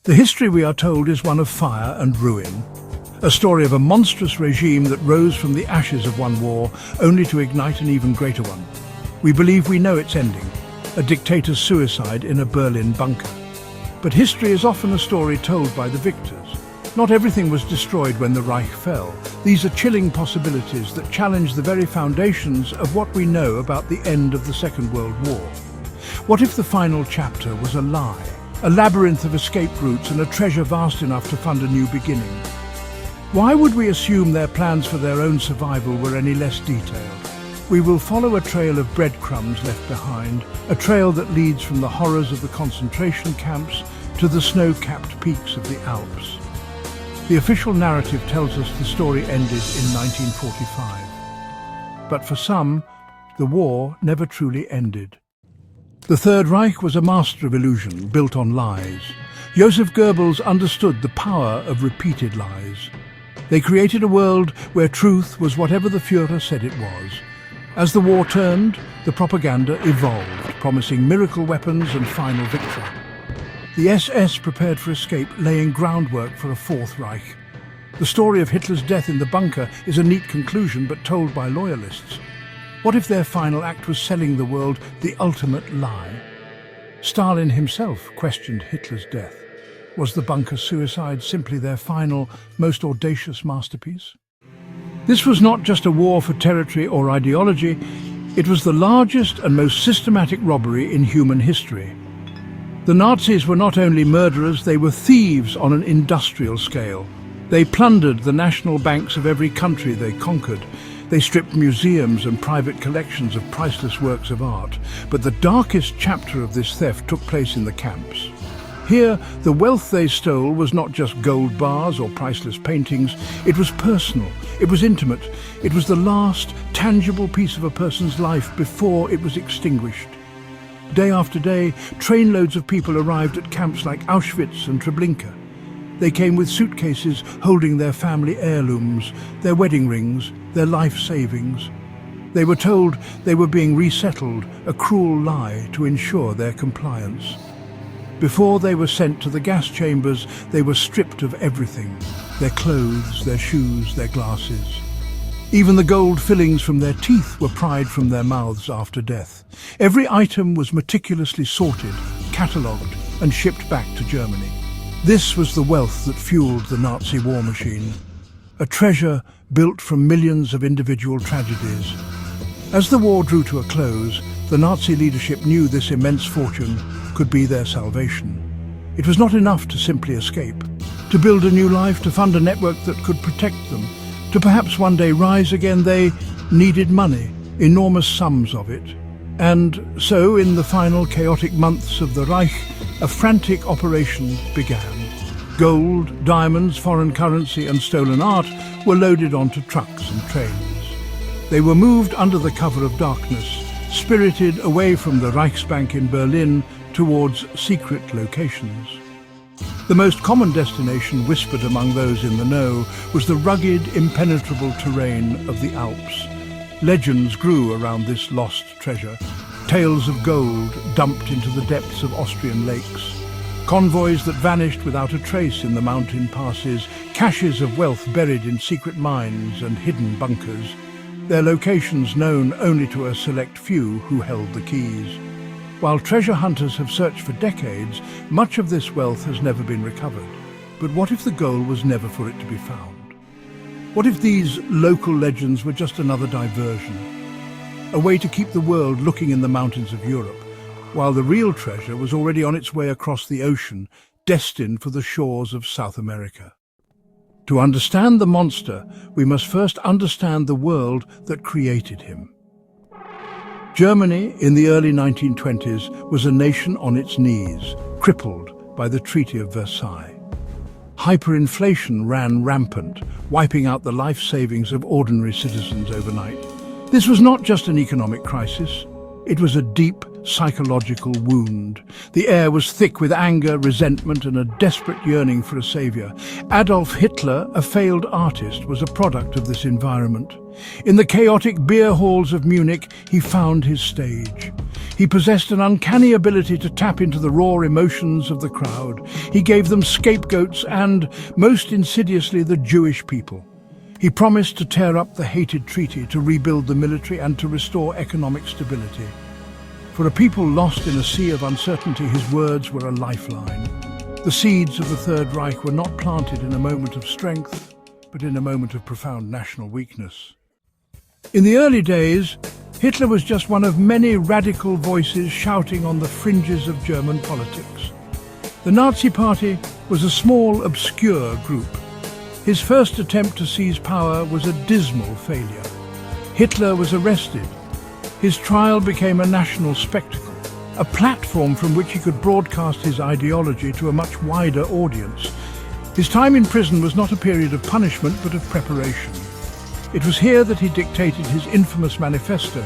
The history we are told is one of fire and ruin, a story of a monstrous regime that rose from the ashes of one war only to ignite an even greater one. We believe we know its ending, a dictator's suicide in a Berlin bunker. But history is often a story told by the victors. Not everything was destroyed when the Reich fell. These are chilling possibilities that challenge the very foundations of what we know about the end of the Second World War. What if the final chapter was a lie? A labyrinth of escape routes and a treasure vast enough to fund a new beginning. Why would we assume their plans for their own survival were any less detailed? We will follow a trail of breadcrumbs left behind, a trail that leads from the horrors of the concentration camps to the snow-capped peaks of the Alps. The official narrative tells us the story ended in 1945. But for some, the war never truly ended. The Third Reich was a master of illusion, built on lies. Joseph Goebbels understood the power of repeated lies. They created a world where truth was whatever the Führer said it was. As the war turned, the propaganda evolved, promising miracle weapons and final victory. The SS prepared for escape, laying groundwork for a Fourth Reich. The story of Hitler's death in the bunker is a neat conclusion, but told by loyalists. What if their final act was selling the world the ultimate lie? Stalin himself questioned Hitler's death. Was the bunker suicide simply their final, most audacious masterpiece? This was not just a war for territory or ideology, it was the largest and most systematic robbery in human history. The Nazis were not only murderers, they were thieves on an industrial scale. They plundered the national banks of every country they conquered. They stripped museums and private collections of priceless works of art. But the darkest chapter of this theft took place in the camps. Here, the wealth they stole was not just gold bars or priceless paintings. It was personal, it was intimate, it was the last tangible piece of a person's life before it was extinguished. Day after day, trainloads of people arrived at camps like Auschwitz and Treblinka. They came with suitcases holding their family heirlooms, their wedding rings, their life savings. They were told they were being resettled, a cruel lie to ensure their compliance. Before they were sent to the gas chambers, they were stripped of everything: their clothes, their shoes, their glasses. Even the gold fillings from their teeth were pried from their mouths after death. Every item was meticulously sorted, catalogued, and shipped back to Germany. This was the wealth that fueled the Nazi war machine, a treasure built from millions of individual tragedies. As the war drew to a close, the Nazi leadership knew this immense fortune could be their salvation. It was not enough to simply escape. To build a new life, to fund a network that could protect them, to perhaps one day rise again, they needed money, enormous sums of it. And so, in the final chaotic months of the Reich, a frantic operation began. Gold, diamonds, foreign currency and stolen art were loaded onto trucks and trains. They were moved under the cover of darkness, spirited away from the Reichsbank in Berlin towards secret locations. The most common destination whispered among those in the know was the rugged, impenetrable terrain of the Alps. Legends grew around this lost treasure, tales of gold dumped into the depths of Austrian lakes, convoys that vanished without a trace in the mountain passes, caches of wealth buried in secret mines and hidden bunkers, their locations known only to a select few who held the keys. While treasure hunters have searched for decades, much of this wealth has never been recovered. But what if the goal was never for it to be found? What if these local legends were just another diversion? A way to keep the world looking in the mountains of Europe, while the real treasure was already on its way across the ocean, destined for the shores of South America. To understand the monster, we must first understand the world that created him. Germany, in the early 1920s, was a nation on its knees, crippled by the Treaty of Versailles. Hyperinflation ran rampant, wiping out the life savings of ordinary citizens overnight. This was not just an economic crisis. It was a deep psychological wound. The air was thick with anger, resentment, and a desperate yearning for a savior. Adolf Hitler, a failed artist, was a product of this environment. In the chaotic beer halls of Munich, he found his stage. He possessed an uncanny ability to tap into the raw emotions of the crowd. He gave them scapegoats and, most insidiously, the Jewish people. He promised to tear up the hated treaty, to rebuild the military and to restore economic stability. For a people lost in a sea of uncertainty, his words were a lifeline. The seeds of the Third Reich were not planted in a moment of strength, but in a moment of profound national weakness. In the early days, Hitler was just one of many radical voices shouting on the fringes of German politics. The Nazi Party was a small, obscure group. His first attempt to seize power was a dismal failure. Hitler was arrested. His trial became a national spectacle, a platform from which he could broadcast his ideology to a much wider audience. His time in prison was not a period of punishment, but of preparation. It was here that he dictated his infamous manifesto,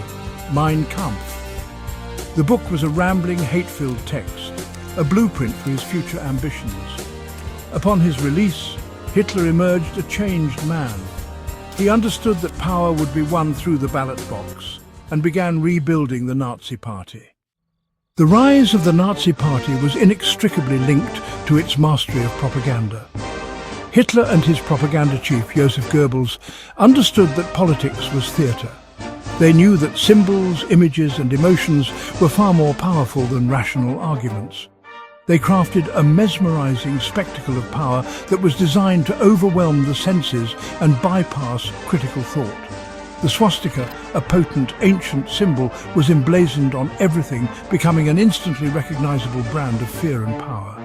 Mein Kampf. The book was a rambling, hate-filled text, a blueprint for his future ambitions. Upon his release, Hitler emerged a changed man. He understood that power would be won through the ballot box and began rebuilding the Nazi Party. The rise of the Nazi Party was inextricably linked to its mastery of propaganda. Hitler and his propaganda chief, Joseph Goebbels, understood that politics was theatre. They knew that symbols, images and emotions were far more powerful than rational arguments. They crafted a mesmerizing spectacle of power that was designed to overwhelm the senses and bypass critical thought. The swastika, a potent, ancient symbol, was emblazoned on everything, becoming an instantly recognizable brand of fear and power.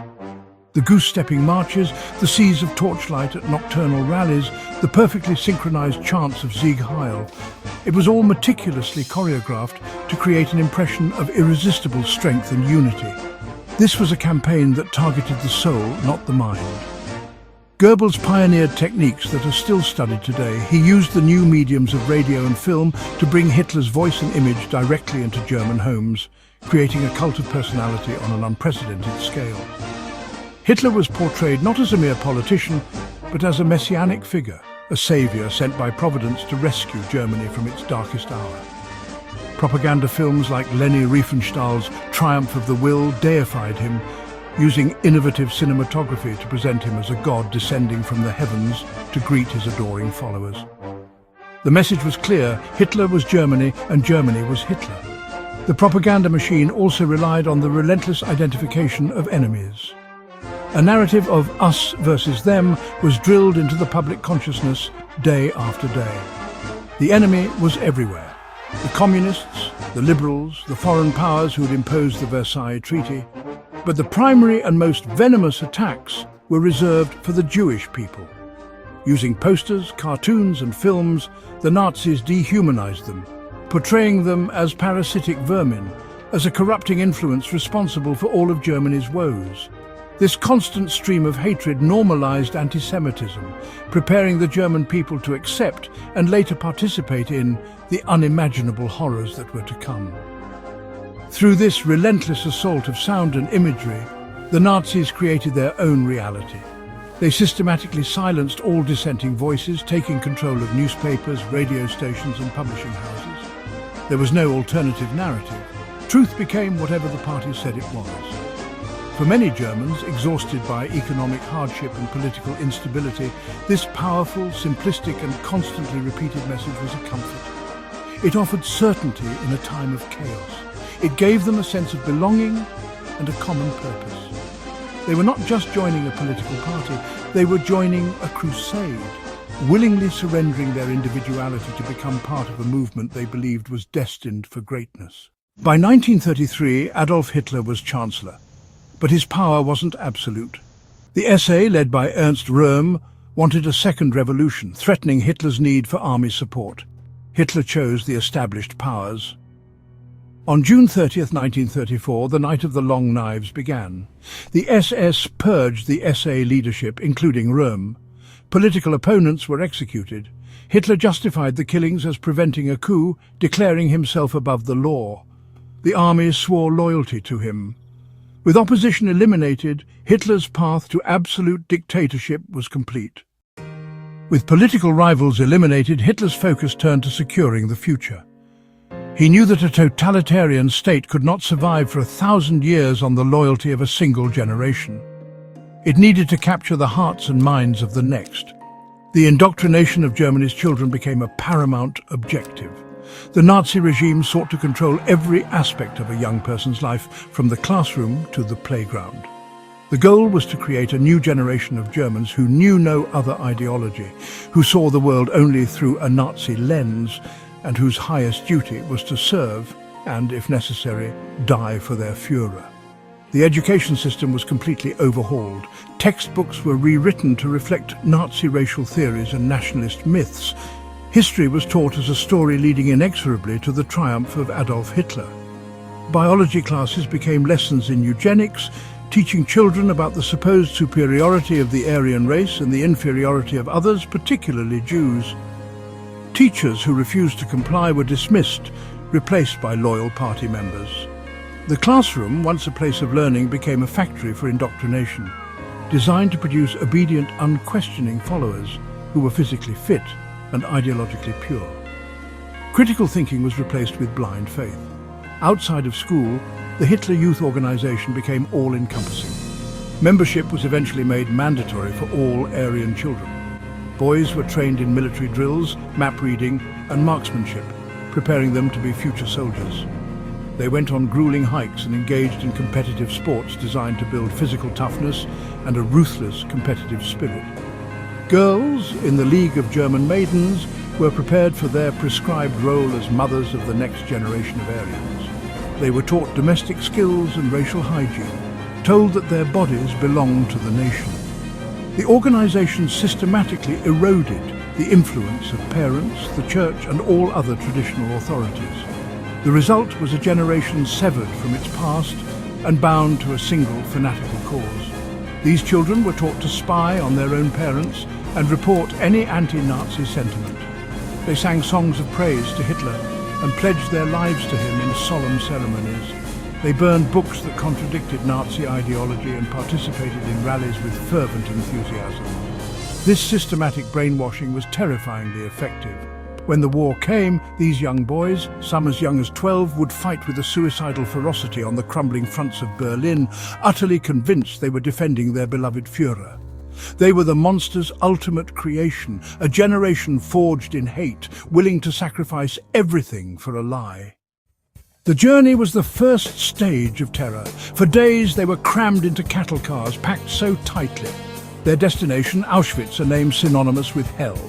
The goose-stepping marches, the seas of torchlight at nocturnal rallies, the perfectly synchronized chants of Sieg Heil. It was all meticulously choreographed to create an impression of irresistible strength and unity. This was a campaign that targeted the soul, not the mind. Goebbels pioneered techniques that are still studied today. He used the new mediums of radio and film to bring Hitler's voice and image directly into German homes, creating a cult of personality on an unprecedented scale. Hitler was portrayed not as a mere politician, but as a messianic figure, a savior sent by Providence to rescue Germany from its darkest hour. Propaganda films like Leni Riefenstahl's Triumph of the Will deified him, using innovative cinematography to present him as a god descending from the heavens to greet his adoring followers. The message was clear: Hitler was Germany and Germany was Hitler. The propaganda machine also relied on the relentless identification of enemies. A narrative of us versus them was drilled into the public consciousness day after day. The enemy was everywhere: the communists, the liberals, the foreign powers who had imposed the Versailles Treaty. But the primary and most venomous attacks were reserved for the Jewish people. Using posters, cartoons and films, the Nazis dehumanized them, portraying them as parasitic vermin, as a corrupting influence responsible for all of Germany's woes. This constant stream of hatred normalized anti-Semitism, preparing the German people to accept and later participate in the unimaginable horrors that were to come. Through this relentless assault of sound and imagery, the Nazis created their own reality. They systematically silenced all dissenting voices, taking control of newspapers, radio stations and publishing houses. There was no alternative narrative. Truth became whatever the party said it was. For many Germans, exhausted by economic hardship and political instability, this powerful, simplistic and constantly repeated message was a comfort. It offered certainty in a time of chaos. It gave them a sense of belonging and a common purpose. They were not just joining a political party, they were joining a crusade, willingly surrendering their individuality to become part of a movement they believed was destined for greatness. By 1933, Adolf Hitler was Chancellor, but his power wasn't absolute. The SA, led by Ernst Röhm, wanted a second revolution, threatening Hitler's need for army support. Hitler chose the established powers. On June 30th, 1934, the Night of the Long Knives began. The SS purged the SA leadership, including Röhm. Political opponents were executed. Hitler justified the killings as preventing a coup, declaring himself above the law. The army swore loyalty to him. With opposition eliminated, Hitler's path to absolute dictatorship was complete. With political rivals eliminated, Hitler's focus turned to securing the future. He knew that a totalitarian state could not survive for 1,000 years on the loyalty of a single generation. It needed to capture the hearts and minds of the next. The indoctrination of Germany's children became a paramount objective. The Nazi regime sought to control every aspect of a young person's life, from the classroom to the playground. The goal was to create a new generation of Germans who knew no other ideology, who saw the world only through a Nazi lens, and whose highest duty was to serve and, if necessary, die for their Führer. The education system was completely overhauled. Textbooks were rewritten to reflect Nazi racial theories and nationalist myths. History was taught as a story leading inexorably to the triumph of Adolf Hitler. Biology classes became lessons in eugenics, teaching children about the supposed superiority of the Aryan race and the inferiority of others, particularly Jews. Teachers who refused to comply were dismissed, replaced by loyal party members. The classroom, once a place of learning, became a factory for indoctrination, designed to produce obedient, unquestioning followers who were physically fit and ideologically pure. Critical thinking was replaced with blind faith. Outside of school, the Hitler Youth Organization became all-encompassing. Membership was eventually made mandatory for all Aryan children. Boys were trained in military drills, map reading, and marksmanship, preparing them to be future soldiers. They went on grueling hikes and engaged in competitive sports designed to build physical toughness and a ruthless competitive spirit. Girls, in the League of German Maidens, were prepared for their prescribed role as mothers of the next generation of Aryans. They were taught domestic skills and racial hygiene, told that their bodies belonged to the nation. The organization systematically eroded the influence of parents, the church, and all other traditional authorities. The result was a generation severed from its past and bound to a single fanatical cause. These children were taught to spy on their own parents and report any anti-Nazi sentiment. They sang songs of praise to Hitler and pledged their lives to him in solemn ceremonies. They burned books that contradicted Nazi ideology and participated in rallies with fervent enthusiasm. This systematic brainwashing was terrifyingly effective. When the war came, these young boys, some as young as 12, would fight with a suicidal ferocity on the crumbling fronts of Berlin, utterly convinced they were defending their beloved Führer. They were the monster's ultimate creation, a generation forged in hate, willing to sacrifice everything for a lie. The journey was the first stage of terror. For days they were crammed into cattle cars, packed so tightly. Their destination, Auschwitz, a name synonymous with hell.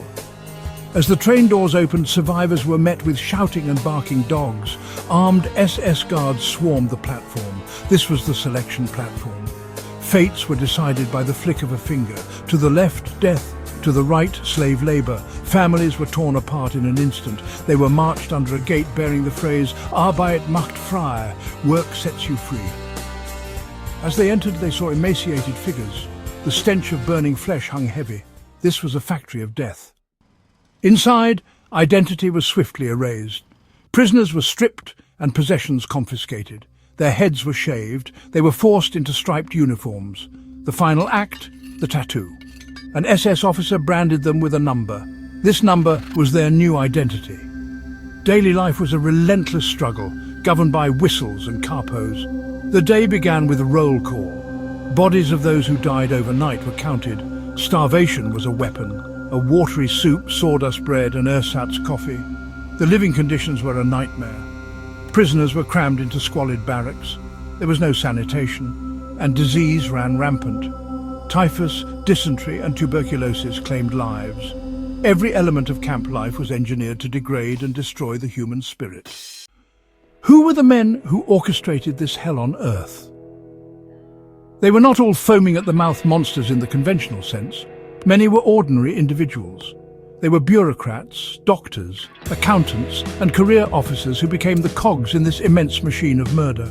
As the train doors opened, survivors were met with shouting and barking dogs. Armed SS guards swarmed the platform. This was the selection platform. Fates were decided by the flick of a finger. To the left, death. To the right, slave labor. Families were torn apart in an instant. They were marched under a gate bearing the phrase, Arbeit macht frei, work sets you free. As they entered, they saw emaciated figures. The stench of burning flesh hung heavy. This was a factory of death. Inside, identity was swiftly erased. Prisoners were stripped and possessions confiscated. Their heads were shaved. They were forced into striped uniforms. The final act, the tattoo. An SS officer branded them with a number. This number was their new identity. Daily life was a relentless struggle, governed by whistles and capos. The day began with a roll call. Bodies of those who died overnight were counted. Starvation was a weapon. A watery soup, sawdust bread and ersatz coffee. The living conditions were a nightmare. Prisoners were crammed into squalid barracks. There was no sanitation, and disease ran rampant. Typhus, dysentery and tuberculosis claimed lives. Every element of camp life was engineered to degrade and destroy the human spirit. Who were the men who orchestrated this hell on earth? They were not all foaming at the mouth monsters in the conventional sense. Many were ordinary individuals. They were bureaucrats, doctors, accountants, and career officers who became the cogs in this immense machine of murder.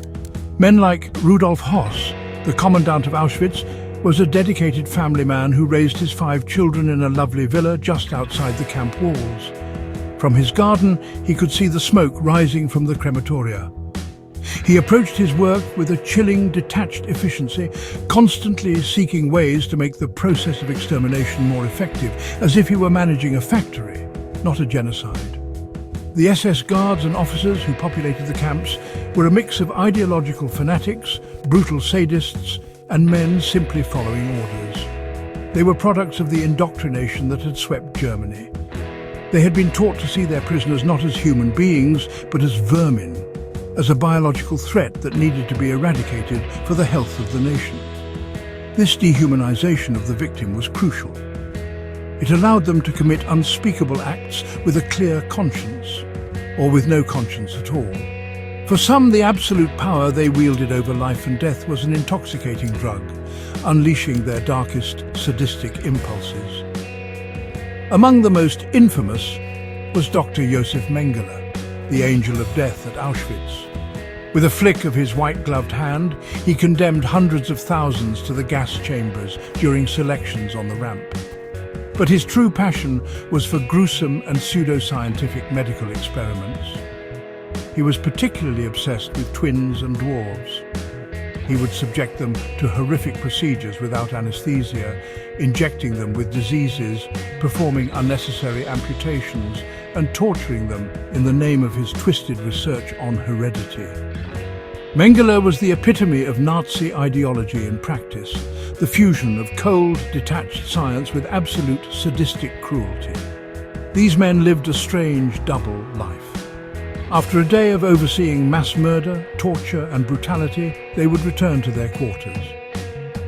Men like Rudolf Hoss, the commandant of Auschwitz, was a dedicated family man who raised his 5 children in a lovely villa just outside the camp walls. From his garden, he could see the smoke rising from the crematoria. He approached his work with a chilling, detached efficiency, constantly seeking ways to make the process of extermination more effective, as if he were managing a factory, not a genocide. The SS guards and officers who populated the camps were a mix of ideological fanatics, brutal sadists, and men simply following orders. They were products of the indoctrination that had swept Germany. They had been taught to see their prisoners not as human beings, but as vermin, as a biological threat that needed to be eradicated for the health of the nation. This dehumanization of the victim was crucial. It allowed them to commit unspeakable acts with a clear conscience, or with no conscience at all. For some, the absolute power they wielded over life and death was an intoxicating drug, unleashing their darkest, sadistic impulses. Among the most infamous was Dr. Josef Mengele, the angel of death at Auschwitz. With a flick of his white-gloved hand, he condemned hundreds of thousands to the gas chambers during selections on the ramp. But his true passion was for gruesome and pseudoscientific medical experiments. He was particularly obsessed with twins and dwarves. He would subject them to horrific procedures without anesthesia, injecting them with diseases, performing unnecessary amputations, and torturing them in the name of his twisted research on heredity. Mengele was the epitome of Nazi ideology in practice, the fusion of cold, detached science with absolute sadistic cruelty. These men lived a strange double life. After a day of overseeing mass murder, torture and brutality, they would return to their quarters.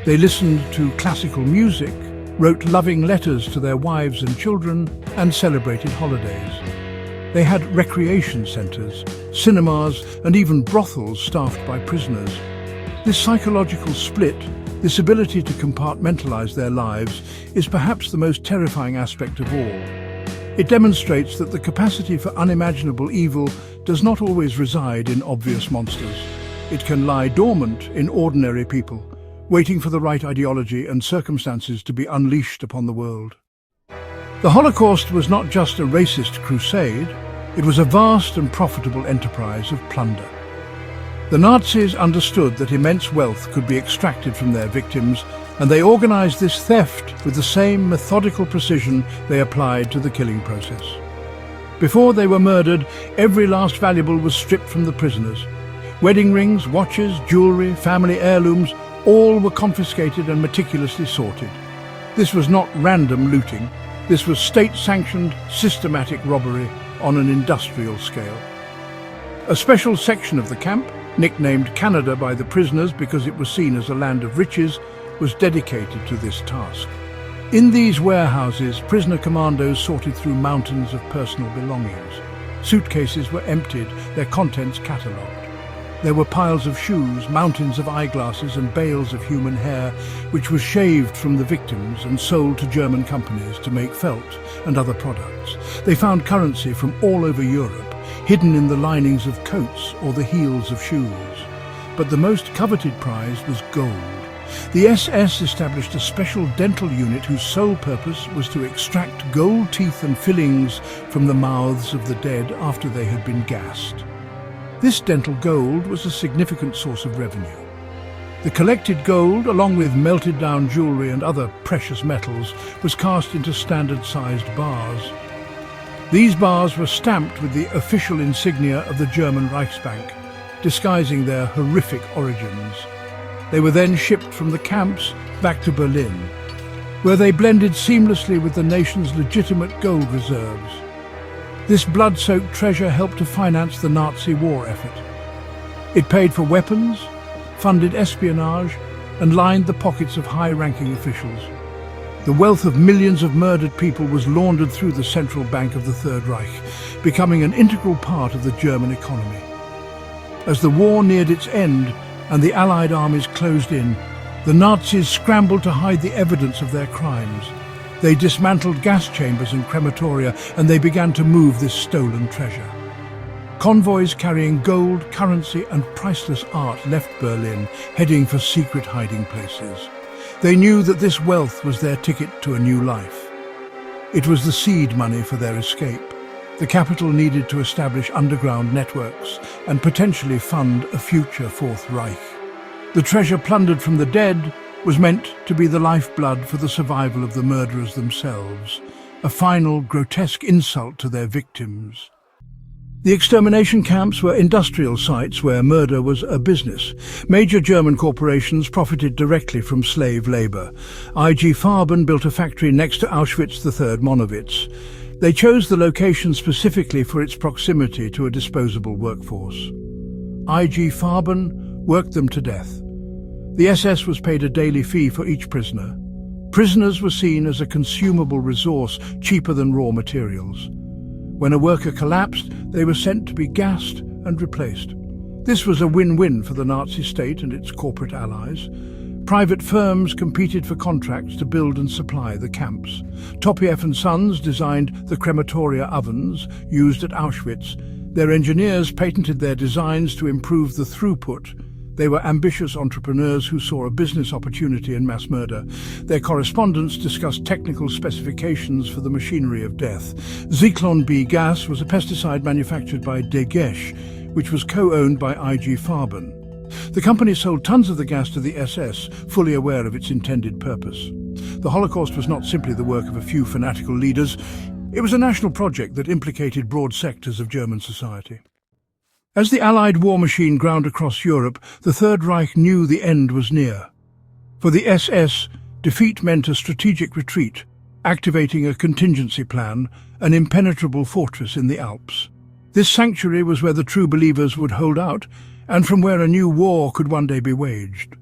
They listened to classical music, wrote loving letters to their wives and children, and celebrated holidays. They had recreation centers, cinemas, and even brothels staffed by prisoners. This psychological split, this ability to compartmentalize their lives, is perhaps the most terrifying aspect of all. It demonstrates that the capacity for unimaginable evil does not always reside in obvious monsters. It can lie dormant in ordinary people, waiting for the right ideology and circumstances to be unleashed upon the world. The Holocaust was not just a racist crusade, it was a vast and profitable enterprise of plunder. The Nazis understood that immense wealth could be extracted from their victims, and they organized this theft with the same methodical precision they applied to the killing process. Before they were murdered, every last valuable was stripped from the prisoners. Wedding rings, watches, jewelry, family heirlooms, all were confiscated and meticulously sorted. This was not random looting. This was state-sanctioned, systematic robbery on an industrial scale. A special section of the camp, nicknamed Canada by the prisoners because it was seen as a land of riches, was dedicated to this task. In these warehouses, prisoner commandos sorted through mountains of personal belongings. Suitcases were emptied, their contents catalogued. There were piles of shoes, mountains of eyeglasses and bales of human hair, which was shaved from the victims and sold to German companies to make felt and other products. They found currency from all over Europe, hidden in the linings of coats or the heels of shoes. But the most coveted prize was gold. The SS established a special dental unit whose sole purpose was to extract gold teeth and fillings from the mouths of the dead after they had been gassed. This dental gold was a significant source of revenue. The collected gold, along with melted down jewelry and other precious metals, was cast into standard-sized bars. These bars were stamped with the official insignia of the German Reichsbank, disguising their horrific origins. They were then shipped from the camps back to Berlin, where they blended seamlessly with the nation's legitimate gold reserves. This blood-soaked treasure helped to finance the Nazi war effort. It paid for weapons, funded espionage, and lined the pockets of high-ranking officials. The wealth of millions of murdered people was laundered through the central bank of the Third Reich, becoming an integral part of the German economy. As the war neared its end and the Allied armies closed in, the Nazis scrambled to hide the evidence of their crimes. They dismantled gas chambers and crematoria, and they began to move this stolen treasure. Convoys carrying gold, currency, and priceless art left Berlin, heading for secret hiding places. They knew that this wealth was their ticket to a new life. It was the seed money for their escape. The capital needed to establish underground networks and potentially fund a future Fourth Reich. The treasure plundered from the dead was meant to be the lifeblood for the survival of the murderers themselves, a final grotesque insult to their victims. The extermination camps were industrial sites where murder was a business. Major German corporations profited directly from slave labor. IG Farben built a factory next to Auschwitz III Monowitz. They chose the location specifically for its proximity to a disposable workforce. IG Farben worked them to death. The SS was paid a daily fee for each prisoner. Prisoners were seen as a consumable resource, cheaper than raw materials. When a worker collapsed, they were sent to be gassed and replaced. This was a win-win for the Nazi state and its corporate allies. Private firms competed for contracts to build and supply the camps. Topiev & Sons designed the crematoria ovens used at Auschwitz. Their engineers patented their designs to improve the throughput. They were ambitious entrepreneurs who saw a business opportunity in mass murder. Their correspondence discussed technical specifications for the machinery of death. Zyklon B gas was a pesticide manufactured by Degesch, which was co-owned by IG Farben. The company sold tons of the gas to the SS, fully aware of its intended purpose. The Holocaust was not simply the work of a few fanatical leaders. It was a national project that implicated broad sectors of German society. As the Allied war machine ground across Europe, the Third Reich knew the end was near. For the SS, defeat meant a strategic retreat, activating a contingency plan, an impenetrable fortress in the Alps. This sanctuary was where the true believers would hold out, and from where a new war could one day be waged.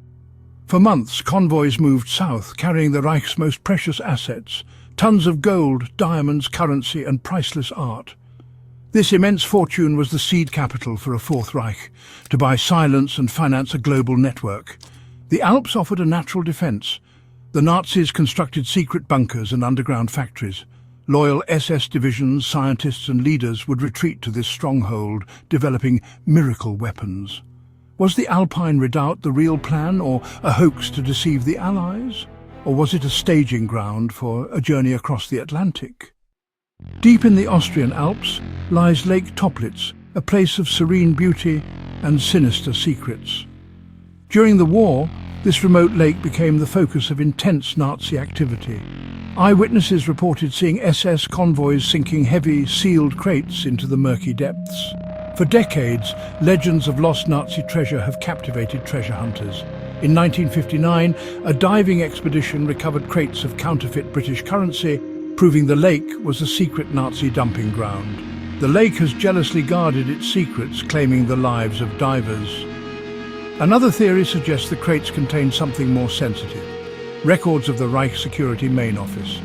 For months, convoys moved south, carrying the Reich's most precious assets, tons of gold, diamonds, currency, and priceless art. This immense fortune was the seed capital for a Fourth Reich, to buy silence and finance a global network. The Alps offered a natural defense. The Nazis constructed secret bunkers and underground factories. Loyal SS divisions, scientists and leaders would retreat to this stronghold, developing miracle weapons. Was the Alpine redoubt the real plan, or a hoax to deceive the Allies? Or was it a staging ground for a journey across the Atlantic? Deep in the Austrian Alps lies Lake Toplitz, a place of serene beauty and sinister secrets. During the war, this remote lake became the focus of intense Nazi activity. Eyewitnesses reported seeing SS convoys sinking heavy, sealed crates into the murky depths. For decades, legends of lost Nazi treasure have captivated treasure hunters. In 1959, a diving expedition recovered crates of counterfeit British currency, proving the lake was a secret Nazi dumping ground. The lake has jealously guarded its secrets, claiming the lives of divers. Another theory suggests the crates contain something more sensitive: records of the Reich Security Main Office.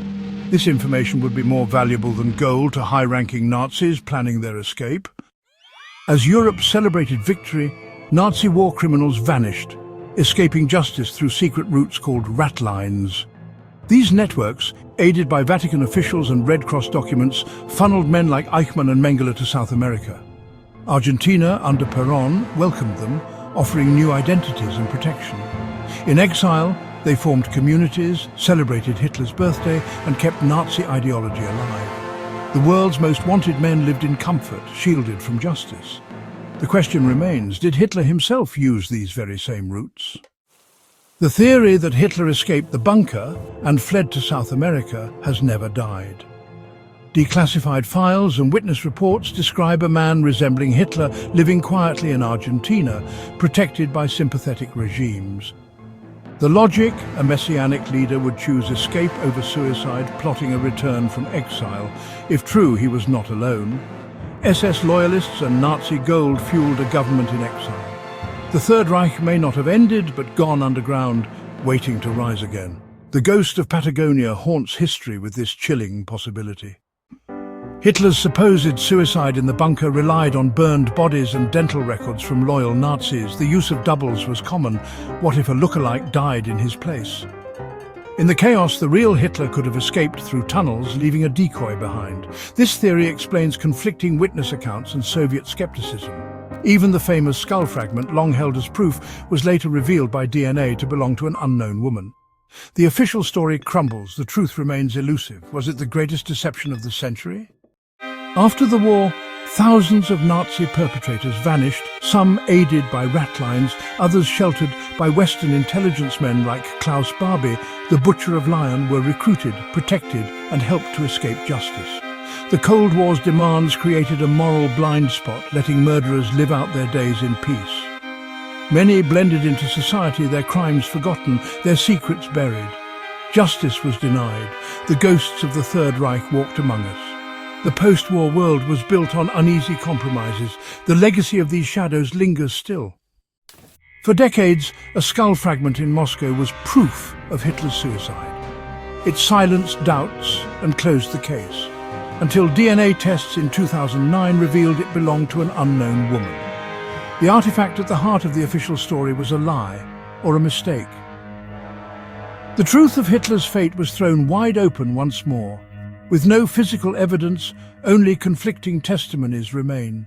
This information would be more valuable than gold to high-ranking Nazis planning their escape. As Europe celebrated victory, Nazi war criminals vanished, escaping justice through secret routes called rat lines. These networks, aided by Vatican officials and Red Cross documents, funneled men like Eichmann and Mengele to South America. Argentina, under Perón, welcomed them, offering new identities and protection. In exile, they formed communities, celebrated Hitler's birthday, and kept Nazi ideology alive. The world's most wanted men lived in comfort, shielded from justice. The question remains, did Hitler himself use these very same routes? The theory that Hitler escaped the bunker and fled to South America has never died. Declassified files and witness reports describe a man resembling Hitler living quietly in Argentina, protected by sympathetic regimes. The logic: a messianic leader would choose escape over suicide, plotting a return from exile. If true, he was not alone. SS loyalists and Nazi gold fueled a government in exile. The Third Reich may not have ended, but gone underground, waiting to rise again. The ghost of Patagonia haunts history with this chilling possibility. Hitler's supposed suicide in the bunker relied on burned bodies and dental records from loyal Nazis. The use of doubles was common. What if a lookalike died in his place? In the chaos, the real Hitler could have escaped through tunnels, leaving a decoy behind. This theory explains conflicting witness accounts and Soviet skepticism. Even the famous skull fragment, long held as proof, was later revealed by DNA to belong to an unknown woman. The official story crumbles. The truth remains elusive. Was it the greatest deception of the century? After the war, thousands of Nazi perpetrators vanished, some aided by rat lines, others sheltered by Western intelligence men like Klaus Barbie. The Butcher of Lion were recruited, protected, and helped to escape justice. The Cold War's demands created a moral blind spot, letting murderers live out their days in peace. Many blended into society, their crimes forgotten, their secrets buried. Justice was denied. The ghosts of the Third Reich walked among us. The post-war world was built on uneasy compromises. The legacy of these shadows lingers still. For decades, a skull fragment in Moscow was proof of Hitler's suicide. It silenced doubts and closed the case, until DNA tests in 2009 revealed it belonged to an unknown woman. The artifact at the heart of the official story was a lie or a mistake. The truth of Hitler's fate was thrown wide open once more. With no physical evidence, only conflicting testimonies remain.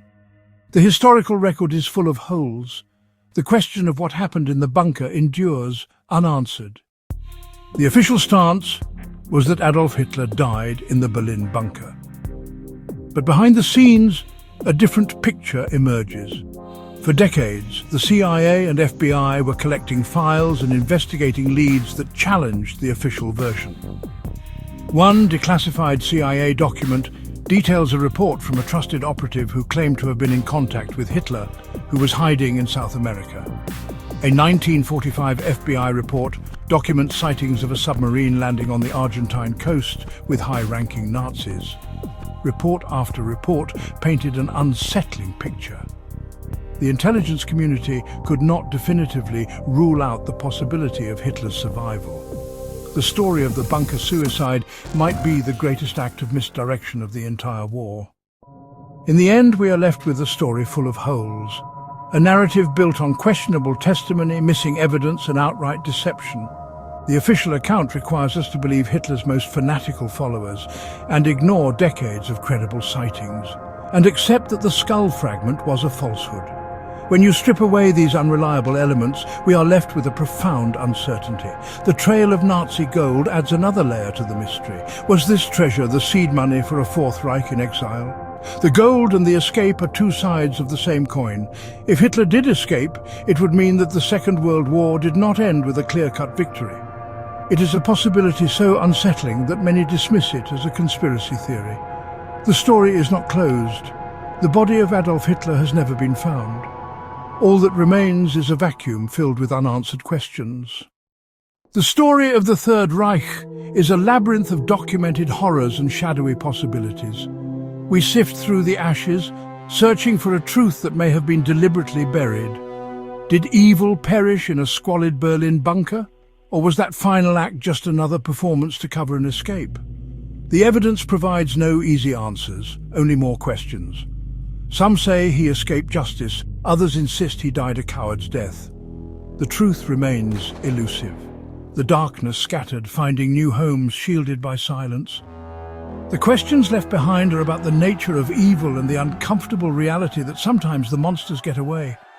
The historical record is full of holes. The question of what happened in the bunker endures unanswered. The official stance was that Adolf Hitler died in the Berlin bunker. But behind the scenes, a different picture emerges. For decades, the CIA and FBI were collecting files and investigating leads that challenged the official version. One declassified CIA document details a report from a trusted operative who claimed to have been in contact with Hitler, who was hiding in South America. A 1945 FBI report documents sightings of a submarine landing on the Argentine coast with high-ranking Nazis. Report after report painted an unsettling picture. The intelligence community could not definitively rule out the possibility of Hitler's survival. The story of the bunker suicide might be the greatest act of misdirection of the entire war. In the end, we are left with a story full of holes, a narrative built on questionable testimony, missing evidence, and outright deception. The official account requires us to believe Hitler's most fanatical followers and ignore decades of credible sightings, and accept that the skull fragment was a falsehood. When you strip away these unreliable elements, we are left with a profound uncertainty. The trail of Nazi gold adds another layer to the mystery. Was this treasure the seed money for a Fourth Reich in exile? The gold and the escape are two sides of the same coin. If Hitler did escape, it would mean that the Second World War did not end with a clear-cut victory. It is a possibility so unsettling that many dismiss it as a conspiracy theory. The story is not closed. The body of Adolf Hitler has never been found. All that remains is a vacuum filled with unanswered questions. The story of the Third Reich is a labyrinth of documented horrors and shadowy possibilities. We sift through the ashes, searching for a truth that may have been deliberately buried. Did evil perish in a squalid Berlin bunker? Or was that final act just another performance to cover an escape? The evidence provides no easy answers, only more questions. Some say he escaped justice, others insist he died a coward's death. The truth remains elusive. The darkness scattered, finding new homes shielded by silence. The questions left behind are about the nature of evil and the uncomfortable reality that sometimes the monsters get away.